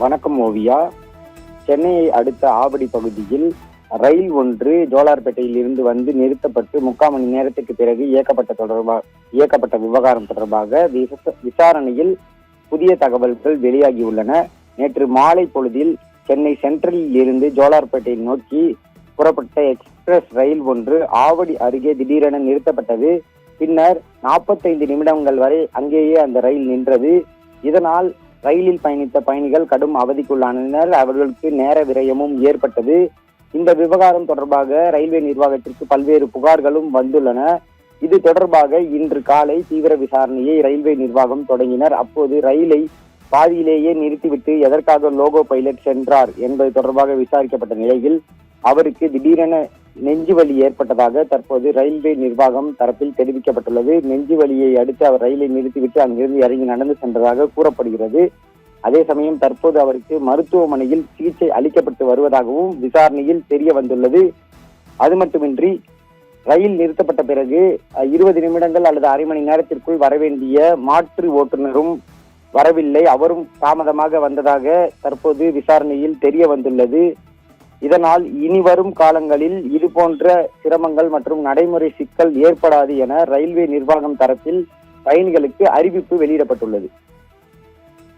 வணக்கம் ஓவியா. சென்னையை அடுத்த ஆவடி பகுதியில் ரயில் ஒன்று ஜோலார்பேட்டையில் இருந்து வந்து நிறுத்தப்பட்டு 3/4 மணி நேரத்துக்கு பிறகு இயக்கப்பட்ட விவகாரம் தொடர்பாக விசாரணையில் புதிய தகவல்கள் வெளியாகியுள்ளன. நேற்று மாலை பொழுதில் சென்னை சென்ட்ரலில் இருந்து ஜோலார்பேட்டை நோக்கி புறப்பட்ட எக்ஸ்பிரஸ் ரயில் ஒன்று ஆவடி அருகே திடீரென நிறுத்தப்பட்டது. பின்னர் 45 நிமிடங்கள் வரை அங்கேயே அந்த ரயில் நின்றது. இதனால் ரயிலில் பயணித்த பயணிகள் கடும் அவதிக்குள்ளானனர். அவர்களுக்கு நேர விரயமும் ஏற்பட்டது. இந்த விவகாரம் தொடர்பாக ரயில்வே நிர்வாகத்திற்கு பல்வேறு புகார்களும் வந்துள்ளன. இது தொடர்பாக இன்று காலை தீவிர விசாரணையை ரயில்வே நிர்வாகம் தொடங்கினர். அப்போது ரயிலை பாதியிலேயே நிறுத்திவிட்டு எதற்காக லோகோ பைலட் சென்றார் என்பது தொடர்பாக விசாரிக்கப்பட்ட நிலையில் அவருக்கு திடீரென நெஞ்சு வலி ஏற்பட்டதாக தற்போது ரயில்வே நிர்வாகம் தரப்பில் தெரிவிக்கப்பட்டுள்ளது. நெஞ்சு வலியை அடுத்து அவர் ரயிலை நிறுத்திவிட்டு அங்கிருந்து இறங்கி நடந்து சென்றதாக கூறப்படுகிறது. அதே சமயம் தற்போது அவருக்கு மருத்துவமனையில் சிகிச்சை அளிக்கப்பட்டு வருவதாகவும் விசாரணையில் தெரிய வந்துள்ளது. அது மட்டுமின்றி ரயில் நிறுத்தப்பட்ட பிறகு 20 நிமிடங்கள் அல்லது அரை மணி நேரத்திற்குள் வரவேண்டிய மாற்று ஓட்டுநரும் வரவில்லை. அவரும் தாமதமாக வந்ததாக தற்போது விசாரணையில் தெரிய வந்துள்ளது. இதனால் இனிவரும் காலங்களில் இது போன்ற சிரமங்கள் மற்றும் நடைமுறை சிக்கல் ஏற்படாது என ரயில்வே நிர்வாகம் தரப்பில் பயணிகளுக்கு அறிவிப்பு வெளியிடப்பட்டுள்ளது.